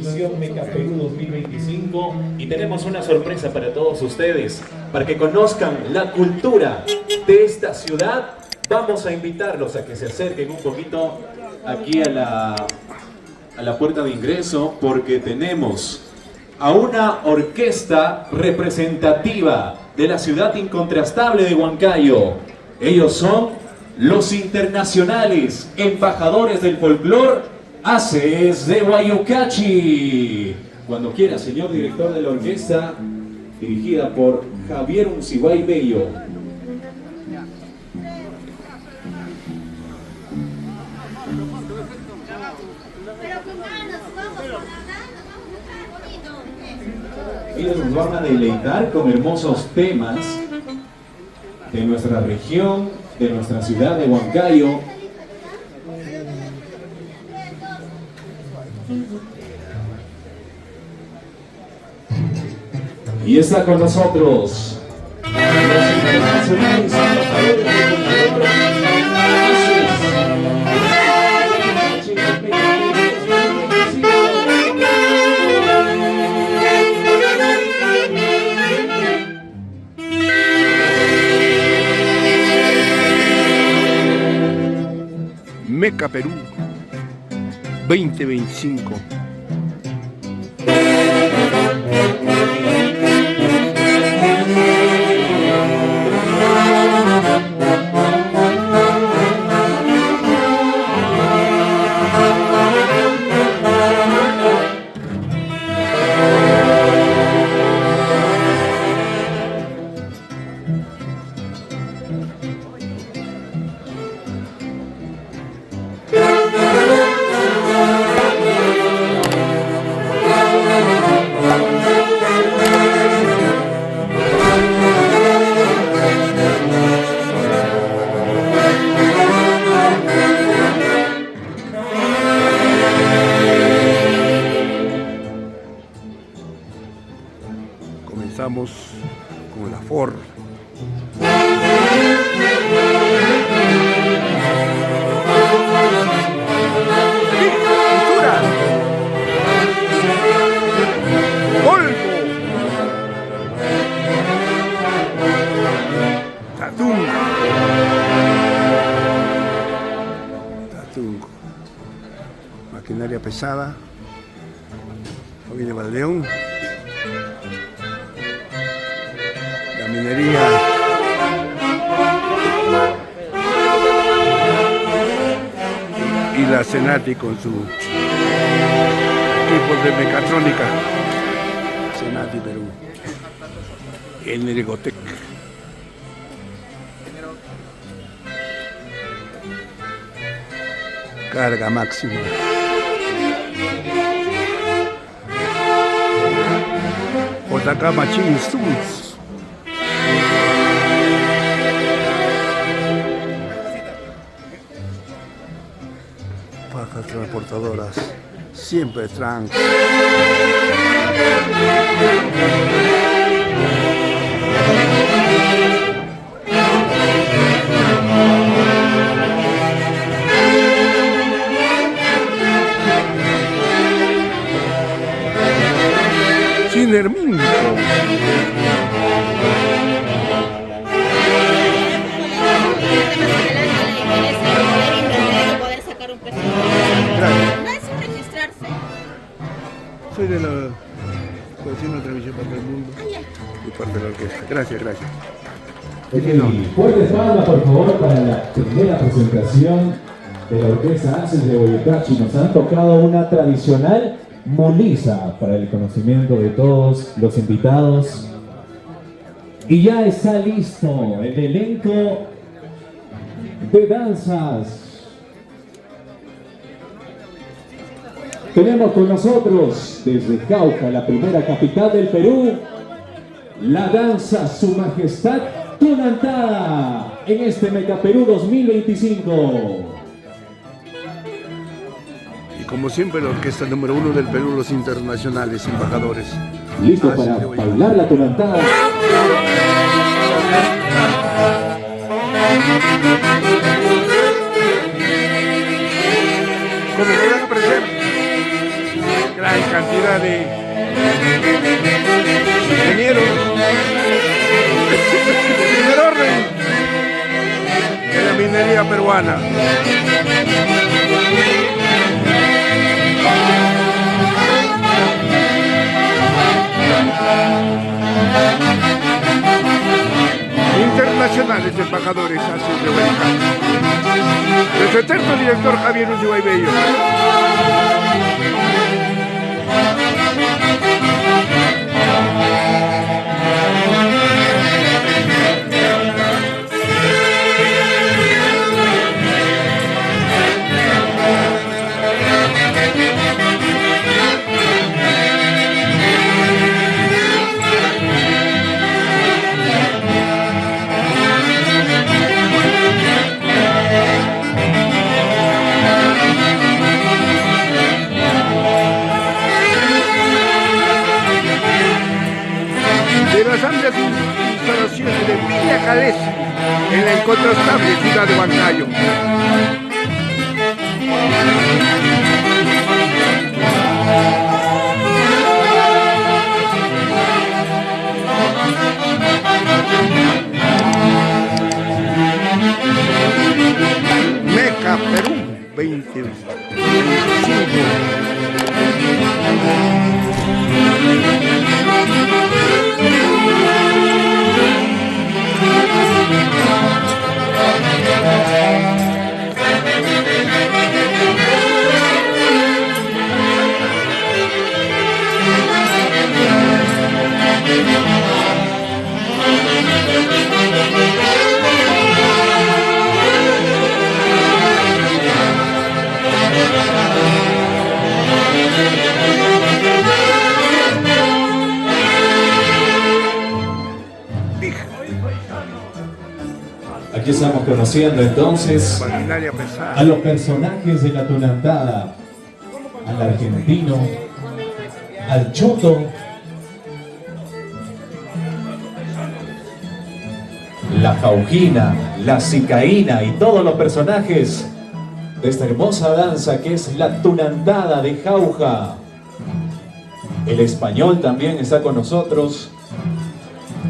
edición Meca Perú 2025 y tenemos una sorpresa para todos ustedes. Para que conozcan la cultura de esta ciudad, vamos a invitarlos a que se acerquen un poquito aquí a la puerta de ingreso, porque tenemos a una orquesta representativa de la ciudad incontrastable de Huancayo. Ellos son los internacionales embajadores del folclore Haces de Guayucachi. Cuando quiera, señor director de la orquesta, dirigida por Javier Unciguay Bello. Ellos nos van a deleitar con hermosos temas de nuestra región, de nuestra ciudad de Huancayo. Y está con nosotros los internacionales embajadores del folclore Meca Perú 2025. Comenzamos con la FOR. ¡Cultura! ¡Polvo! ¡Tatungo! ¡Tatungo! Maquinaria pesada. Familia Valdeón. La minería y la Senati con su equipo de mecatrónica. Senati Perú, Energotec. Carga máxima. JK Machine Tools. Pajas transportadoras, siempre trans. Sinerminco. No es registrarse. Soy de la Coalición de Televisión para el Mundo y parte de la orquesta. Gracias, gracias. Fuertes palmas, por favor, para la primera presentación de la orquesta Haces de Guayucachi. Nos han tocado una tradicional Molisa para el conocimiento de todos los invitados. Y ya está listo el elenco de danzas. Tenemos con nosotros desde Cauca, la primera capital del Perú, la danza Su Majestad Tunantá en este Meca Perú 2025. Y como siempre, la orquesta número 1 del Perú, los internacionales embajadores. Listo para bailar la tunantada. Como quieran aparecer. Gracias. cantidad de ingenieros de primer orden de la minería peruana. Internacionales embajadores Aces de Huaycán. Nuestro eterno director Javier Ucibay Bello. De las amplias instalaciones de Villa Calesi en la incontrastable ciudad de Huancayo. Meca, Perú, 2025. Aquí estamos conociendo entonces Maquinaria pesada. a los personajes de la tunantada, al argentino, al choto, la jauquina, la sicaína y todos los personajes de esta hermosa danza que es la tunantada de Jauja. El español también está con nosotros,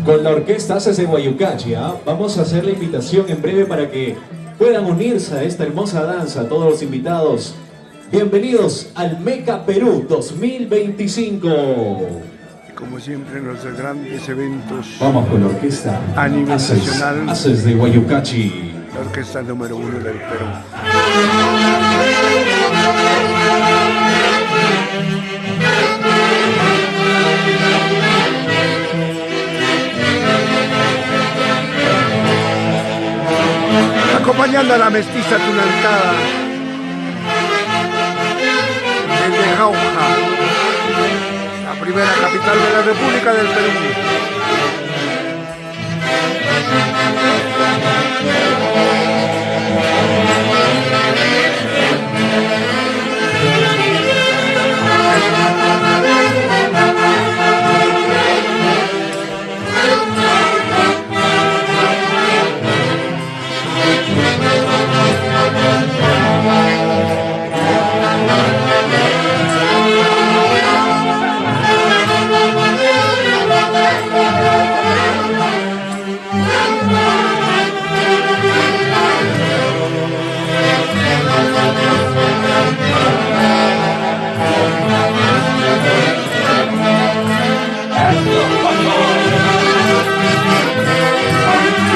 con la orquesta Aces de Guayucachi. Vamos a hacer la invitación en breve para que puedan unirse a esta hermosa danza. Todos los invitados, bienvenidos al Meca Perú 2025. Como siempre en los grandes eventos. Vamos con la orquesta a nivel nacional. Aces de Guayucachi. La orquesta número 1 del Perú. Acompañando a la mestiza tunantada desde Jauja, la primera capital de la República del Perú.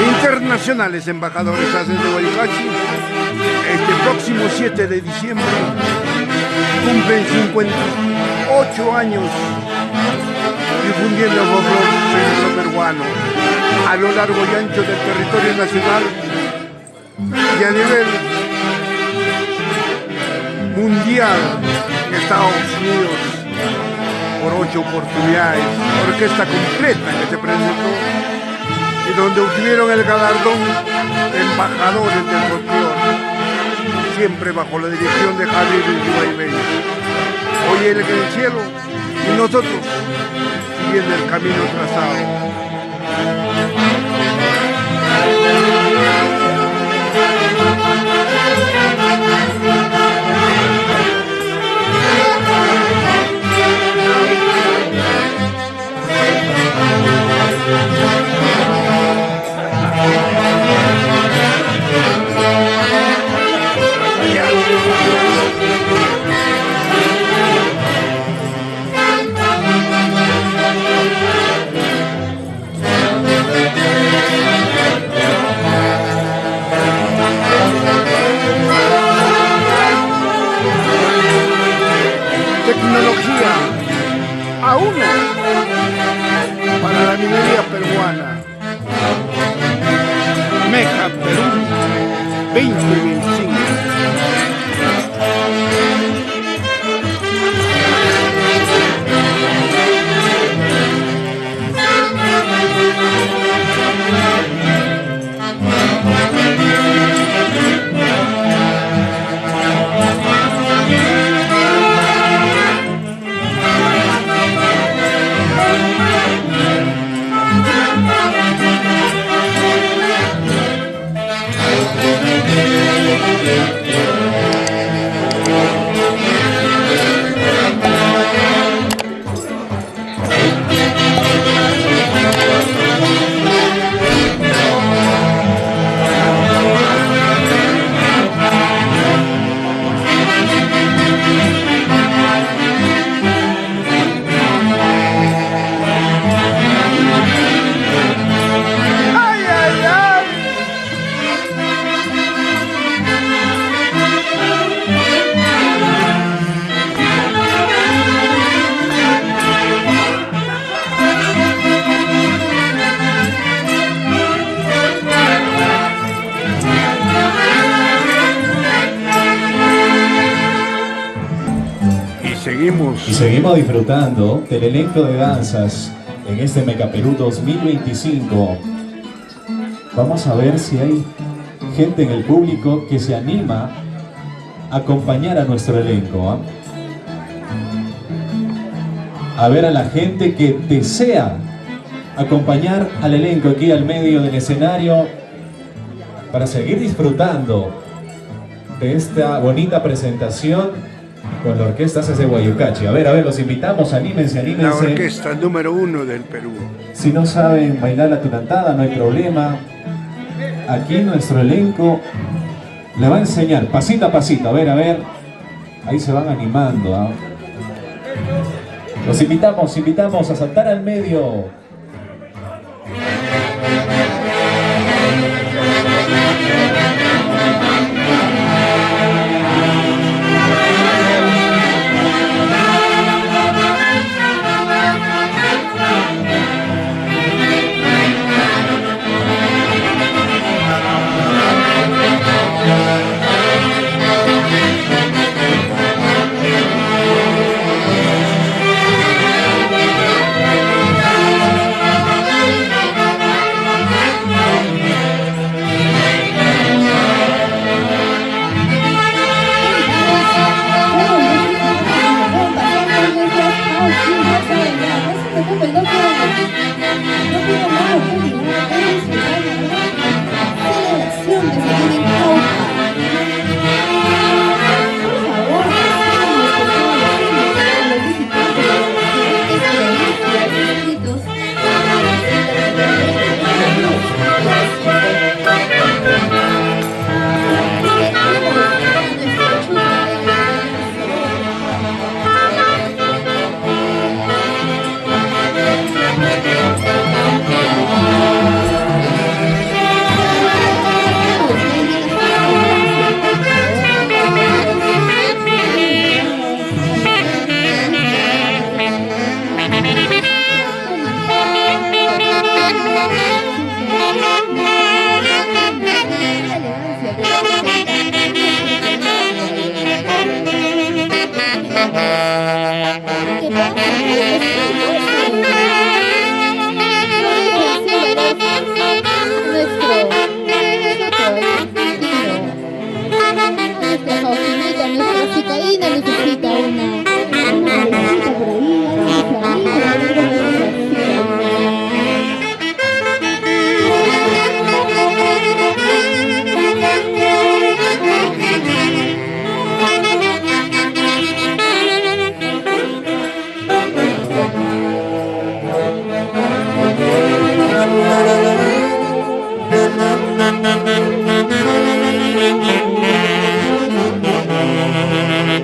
Internacionales embajadores Aces de Guayucachi, este próximo 7 de diciembre cumplen 58 años difundiendo el folclore peruano a lo largo y ancho del territorio nacional y a nivel mundial en Estados Unidos por 8 oportunidades, orquesta completa que se presentó y donde obtuvieron el galardón de embajadores del folclore, siempre bajo la dirección de Javier Ucibay Bello. Hoy él en el cielo y nosotros siguiendo el camino trazado. Meca a uno para la minería peruana. Meca, Perú 2025. Y seguimos disfrutando del elenco de danzas en este Meca Perú 2025. Vamos a ver si hay gente en el público que se anima a acompañar a nuestro elenco, ¿eh? A ver a la gente que desea acompañar al elenco aquí al medio del escenario para seguir disfrutando de esta bonita presentación con la orquesta de Guayucachi. A ver, los invitamos, anímense. La orquesta número 1 del Perú. Si no saben bailar la tunantada, no hay problema. Aquí nuestro elenco le va a enseñar pasito a pasito. A ver. Ahí se van animando, ¿eh? Los invitamos a saltar al medio.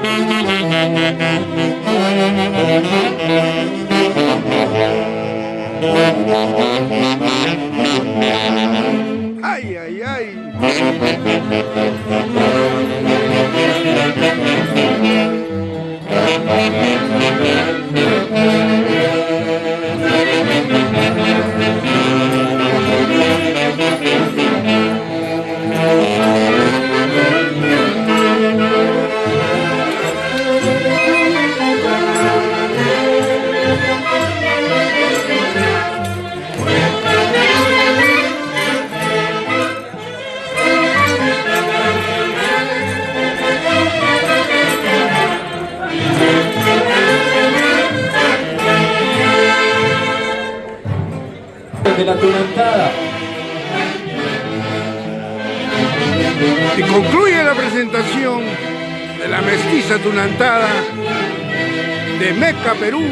Thank you. de la tunantada. Y concluye la presentación de la mestiza tunantada de Meca, Perú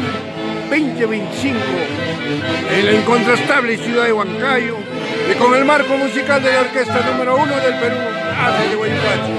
2025 en la incontrastable ciudad de Huancayo y con el marco musical de la orquesta número 1 del Perú, Arte de Huaycayo.